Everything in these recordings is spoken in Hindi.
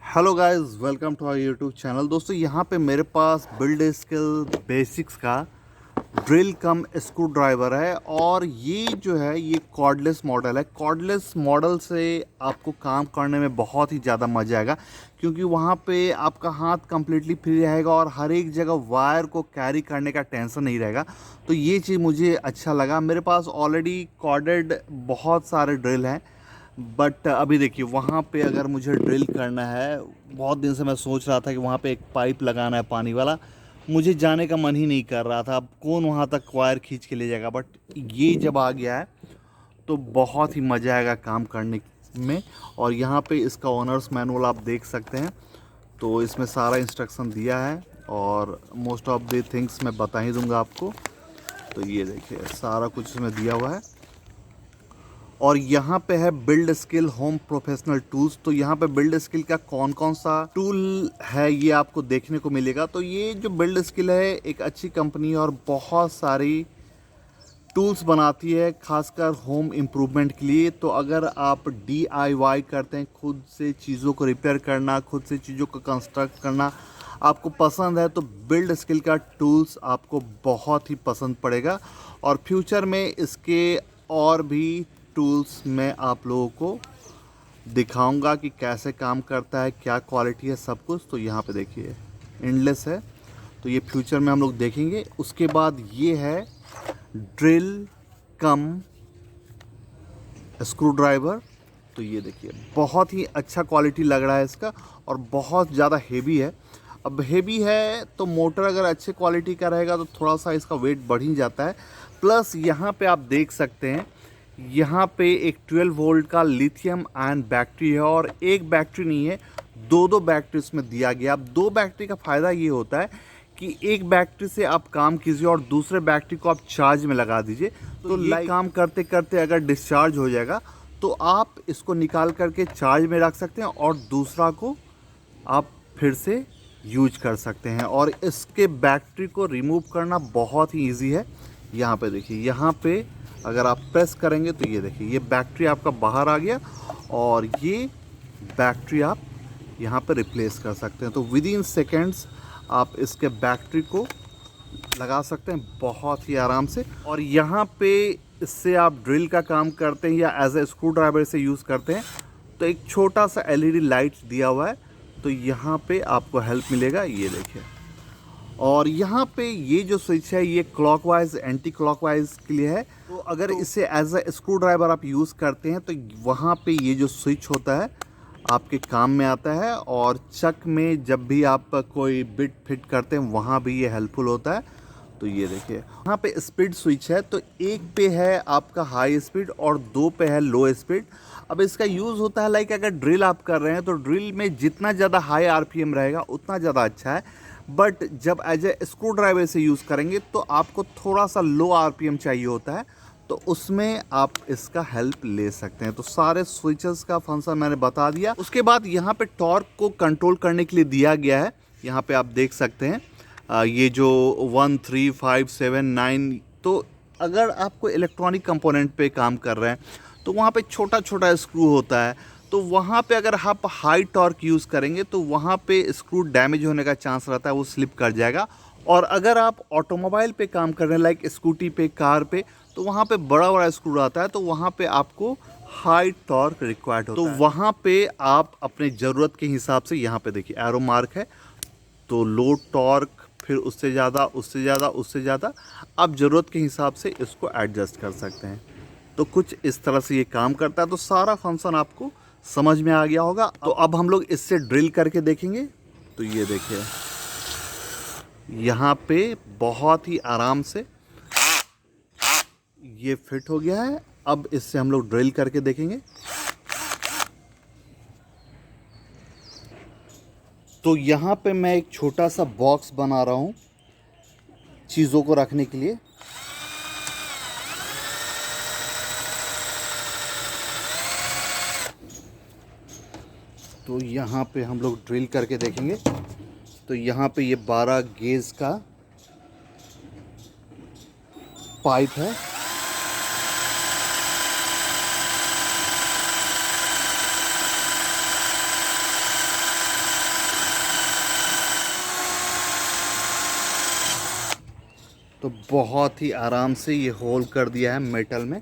Hello guys, welcome to our YouTube channel. दोस्तों, यहाँ पे मेरे पास बिल्ड स्किल बेसिक्स का ड्रिल कम स्क्रू ड्राइवर है और ये जो है ये कॉर्डलेस मॉडल है। कॉर्डलेस मॉडल से आपको काम करने में बहुत ही ज़्यादा मज़ा आएगा क्योंकि वहाँ पे आपका हाथ कम्प्लीटली फ्री रहेगा और हर एक जगह वायर को कैरी करने का टेंशन नहीं रहेगा। तो ये चीज़ मुझे अच्छा लगा। मेरे पास ऑलरेडी कॉर्डेड बहुत सारे ड्रिल हैं, बट अभी देखिए वहाँ पे अगर मुझे ड्रिल करना है, बहुत दिन से मैं सोच रहा था कि वहाँ पे एक पाइप लगाना है पानी वाला। मुझे जाने का मन ही नहीं कर रहा था। अब कौन वहाँ तक वायर खींच के ले जाएगा, बट ये जब आ गया है तो बहुत ही मज़ा आएगा काम करने में। और यहाँ पे इसका ओनर्स मैनुअल आप देख सकते हैं, तो इसमें सारा इंस्ट्रक्शन दिया है और मोस्ट ऑफ द थिंग्स मैं बता ही दूंगा आपको। तो ये देखिए सारा कुछ इसमें दिया हुआ है। और यहाँ पे है build skill home professional tools. तो यहाँ पे बिल्ड स्किल का कौन कौन सा टूल है ये आपको देखने को मिलेगा। तो ये जो बिल्ड स्किल है एक अच्छी कंपनी है और बहुत सारी टूल्स बनाती है खासकर होम इम्प्रूवमेंट के लिए। तो अगर आप DIY करते हैं, खुद से चीज़ों को रिपेयर करना, खुद से चीज़ों को कंस्ट्रक्ट करना आपको पसंद है, तो बिल्ड स्किल का टूल्स आपको बहुत ही पसंद पड़ेगा। और फ्यूचर में इसके और भी टूल्स मैं आप लोगों को दिखाऊंगा कि कैसे काम करता है, क्या क्वालिटी है, सब कुछ। तो यहाँ पे देखिए एंडलेस है, तो ये फ्यूचर में हम लोग देखेंगे। उसके बाद ये है ड्रिल कम स्क्रू ड्राइवर। तो ये देखिए बहुत ही अच्छा क्वालिटी लग रहा है इसका और बहुत ज़्यादा हेवी है। अब हेवी है तो मोटर अगर अच्छे क्वालिटी का रहेगा तो थोड़ा सा इसका वेट बढ़ ही जाता है। प्लस यहाँ पे आप देख सकते हैं, यहाँ पे एक 12 वोल्ट का लिथियम आयन बैटरी है और एक बैटरी नहीं है, दो बैटरी इसमें दिया गया। अब दो बैटरी का फ़ायदा ये होता है कि एक बैटरी से आप काम कीजिए और दूसरे बैटरी को आप चार्ज में लगा दीजिए। तो ये काम करते करते अगर डिस्चार्ज हो जाएगा तो आप इसको निकाल करके चार्ज में रख सकते हैं और दूसरा को आप फिर से यूज कर सकते हैं। और इसके बैटरी को रिमूव करना बहुत ही इजी है। यहाँ पे देखिए, यहाँ पे अगर आप प्रेस करेंगे तो ये देखिए ये बैटरी आपका बाहर आ गया और ये बैटरी आप यहाँ पे रिप्लेस कर सकते हैं। तो विद इन सेकेंड्स आप इसके बैटरी को लगा सकते हैं बहुत ही आराम से। और यहाँ पे इससे आप ड्रिल का काम करते हैं या एज ए स्क्रू ड्राइवर से यूज़ करते हैं तो एक छोटा सा LED लाइट दिया हुआ है, तो यहाँ पे आपको हेल्प मिलेगा। ये देखिए, और यहाँ पे ये जो स्विच है ये क्लॉकवाइज एंटी क्लॉकवाइज के लिए है। तो अगर इसे एज ए स्क्रू ड्राइवर आप यूज़ करते हैं तो वहाँ पे ये जो स्विच होता है आपके काम में आता है। और चक में जब भी आप कोई बिट फिट करते हैं वहाँ भी ये हेल्पफुल होता है। तो ये देखिए यहाँ पे स्पीड स्विच है, तो एक पे है आपका हाई स्पीड और दो पे है लो स्पीड। अब इसका यूज़ होता है लाइक अगर ड्रिल आप कर रहे हैं तो ड्रिल में जितना ज़्यादा हाई RPM रहेगा उतना ज़्यादा अच्छा है। बट जब एज ए स्क्रू ड्राइवर से यूज़ करेंगे तो आपको थोड़ा सा लो RPM चाहिए होता है, तो उसमें आप इसका हेल्प ले सकते हैं। तो सारे स्विचेस का फंक्शन मैंने बता दिया। उसके बाद यहाँ पे टॉर्क को कंट्रोल करने के लिए दिया गया है। यहाँ पे आप देख सकते हैं ये जो 1 3 5 7 9। तो अगर आपको इलेक्ट्रॉनिक कंपोनेंट पे काम कर रहे हैं तो वहाँ पे छोटा छोटा स्क्रू होता है, तो वहाँ पे अगर आप हाई टॉर्क यूज़ करेंगे तो वहाँ पे स्क्रू डैमेज होने का चांस रहता है, वो स्लिप कर जाएगा। और अगर आप ऑटोमोबाइल पे काम कर रहे हैं लाइक स्कूटी पे, कार पे, तो वहाँ पे बड़ा बड़ा स्क्रू आता है, तो वहाँ पे आपको हाई टॉर्क रिक्वायर्ड होता है। तो वहाँ पे आप अपने ज़रूरत के हिसाब से, यहाँ पे देखिए एरो मार्क है, तो लो टॉर्क, फिर उससे ज़्यादा, उससे ज़्यादा, उससे ज़्यादा, आप ज़रूरत के हिसाब से इसको एडजस्ट कर सकते हैं। तो कुछ इस तरह से ये काम करता है। तो सारा फंक्शन आपको समझ में आ गया होगा। तो अब हम लोग इससे ड्रिल करके देखेंगे। तो ये देखिए यहाँ पे बहुत ही आराम से ये फिट हो गया है। अब इससे हम लोग ड्रिल करके देखेंगे। तो यहाँ पे मैं एक छोटा सा बॉक्स बना रहा हूँ चीज़ों को रखने के लिए। तो यहाँ पे हम लोग ड्रिल करके देखेंगे। तो यहाँ पे ये 12 गेज का पाइप है। तो बहुत ही आराम से ये होल कर दिया है मेटल में,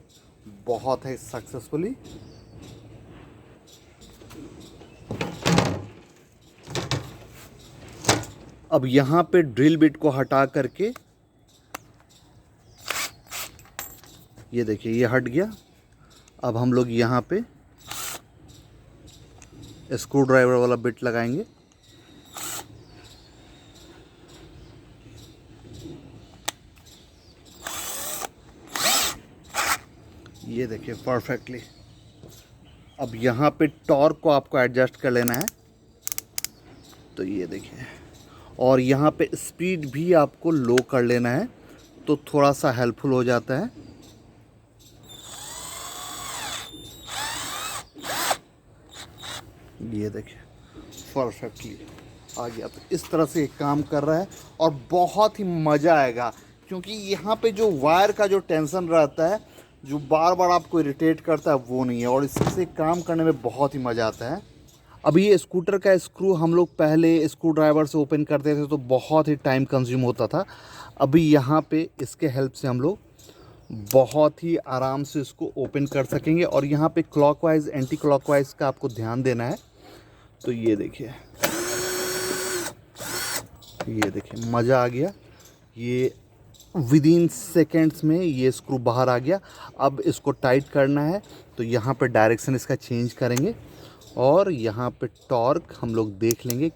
बहुत है सक्सेसफुली। अब यहाँ पे ड्रिल बिट को हटा करके ये देखिए ये हट गया। अब हम लोग यहाँ पे स्क्रू ड्राइवर वाला बिट लगाएंगे। ये देखिए परफेक्टली। अब यहाँ पे टॉर्क को आपको एडजस्ट कर लेना है, तो ये देखिए, और यहाँ पे स्पीड भी आपको लो कर लेना है, तो थोड़ा सा हेल्पफुल हो जाता है। ये देखिए परफेक्टली आ गया। तो इस तरह से काम कर रहा है और बहुत ही मज़ा आएगा, क्योंकि यहाँ पे जो वायर का जो टेंशन रहता है, जो बार बार आपको इरिटेट करता है, वो नहीं है, और इससे काम करने में बहुत ही मज़ा आता है। अभी ये स्कूटर का स्क्रू हम लोग पहले स्क्रू ड्राइवर से ओपन करते थे तो बहुत ही टाइम कंज्यूम होता था। अभी यहाँ पे इसके हेल्प से हम लोग बहुत ही आराम से इसको ओपन कर सकेंगे। और यहाँ पे क्लॉकवाइज एंटी क्लॉकवाइज का आपको ध्यान देना है। तो ये देखिए मज़ा आ गया। ये विदिन सेकेंड्स में ये स्क्रू बाहर आ गया। अब इसको टाइट करना है, तो यहाँ पे डायरेक्शन इसका चेंज करेंगे और यहाँ पे टॉर्क हम लोग देख लेंगे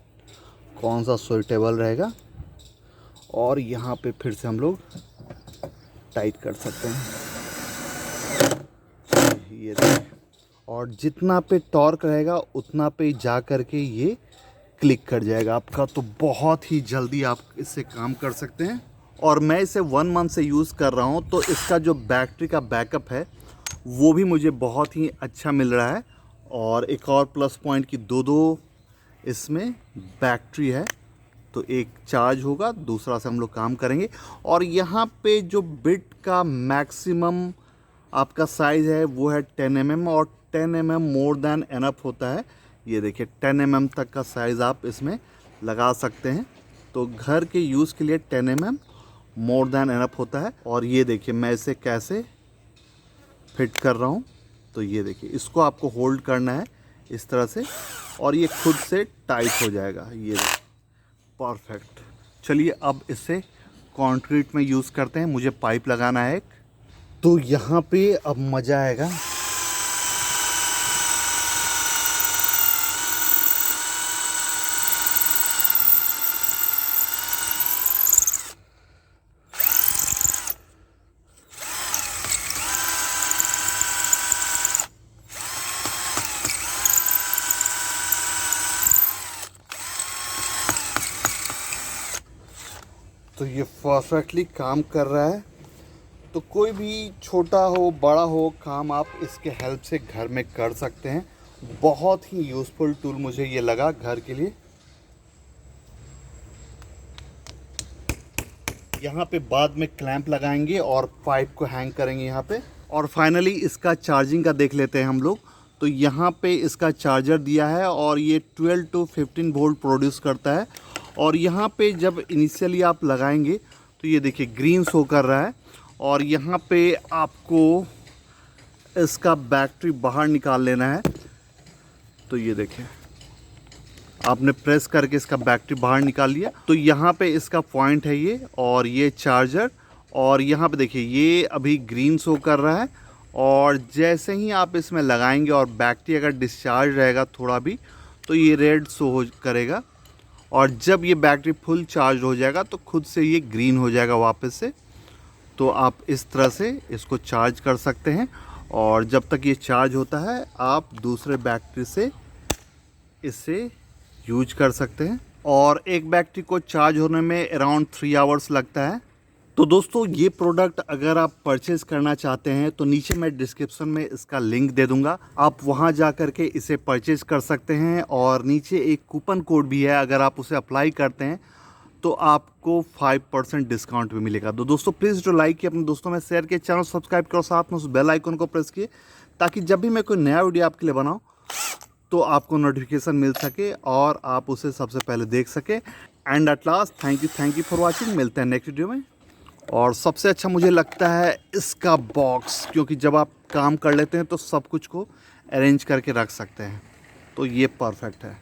कौन सा सूटेबल रहेगा, और यहाँ पे फिर से हम लोग टाइट कर सकते हैं। ये देखिए, और जितना पे टॉर्क रहेगा उतना पे जा करके ये क्लिक कर जाएगा आपका। तो बहुत ही जल्दी आप इससे काम कर सकते हैं। और मैं इसे 1 मंथ से यूज़ कर रहा हूँ, तो इसका जो बैटरी का बैकअप है वो भी मुझे बहुत ही अच्छा मिल रहा है। और एक और प्लस पॉइंट कि दो इसमें बैटरी है, तो एक चार्ज होगा, दूसरा से हम लोग काम करेंगे। और यहाँ पे जो बिट का मैक्सिमम आपका साइज़ है वो है 10 mm, और 10 mm मोर देन एनफ होता है। ये देखिए 10 mm तक का साइज़ आप इसमें लगा सकते हैं। तो घर के यूज़ के लिए 10 mm मोर देन एनफ होता है। और ये देखिए मैं इसे कैसे फिट कर रहा हूँ। तो ये देखिए इसको आपको होल्ड करना है इस तरह से, और ये खुद से टाइट हो जाएगा। ये देखिए परफेक्ट। चलिए अब इसे कंक्रीट में यूज़ करते हैं। मुझे पाइप लगाना है एक, तो यहाँ पे अब मज़ा आएगा। तो ये परफेक्टली काम कर रहा है। तो कोई भी छोटा हो बड़ा हो काम आप इसके हेल्प से घर में कर सकते हैं। बहुत ही यूज़फुल टूल मुझे ये लगा घर के लिए। यहाँ पे बाद में क्लैंप लगाएंगे और पाइप को हैंग करेंगे यहाँ पे। और फाइनली इसका चार्जिंग का देख लेते हैं हम लोग। तो यहाँ पे इसका चार्जर दिया है और ये 12 to 15 वोल्ट प्रोड्यूस करता है। और यहाँ पे जब इनिशियली आप लगाएंगे तो ये देखिए ग्रीन शो कर रहा है, और यहाँ पे आपको इसका बैटरी बाहर निकाल लेना है। तो ये देखिए आपने प्रेस करके इसका बैटरी बाहर निकाल लिया। तो यहाँ पे इसका पॉइंट है ये, और ये चार्जर, और यहाँ पे देखिए ये अभी ग्रीन शो कर रहा है। और जैसे ही आप इसमें लगाएंगे और बैटरी अगर डिस्चार्ज रहेगा थोड़ा भी, तो ये रेड शो करेगा। और जब ये बैटरी फुल चार्ज हो जाएगा तो खुद से ये ग्रीन हो जाएगा वापस से। तो आप इस तरह से इसको चार्ज कर सकते हैं, और जब तक ये चार्ज होता है आप दूसरे बैटरी से इसे यूज कर सकते हैं। और एक बैटरी को चार्ज होने में अराउंड 3 आवर्स लगता है। तो दोस्तों ये प्रोडक्ट अगर आप परचेज़ करना चाहते हैं तो नीचे मैं डिस्क्रिप्शन में इसका लिंक दे दूंगा, आप वहां जा कर के इसे परचेज़ कर सकते हैं। और नीचे एक कूपन कोड भी है, अगर आप उसे अप्लाई करते हैं तो आपको 5% डिस्काउंट भी मिलेगा। तो दोस्तों प्लीज़ जो लाइक किए अपने दोस्तों में शेयर किए, चैनल सब्सक्राइब करो, साथ में उस बेल आइकन को प्रेस किए, ताकि जब भी मैं कोई नया वीडियो आपके लिए बनाऊँ तो आपको नोटिफिकेशन मिल सके और आप उसे सबसे पहले देख सके। And at last thank you for watching. मिलते हैं नेक्स्ट वीडियो में। और सबसे अच्छा मुझे लगता है इसका बॉक्स, क्योंकि जब आप काम कर लेते हैं तो सब कुछ को अरेंज करके रख सकते हैं, तो ये परफेक्ट है।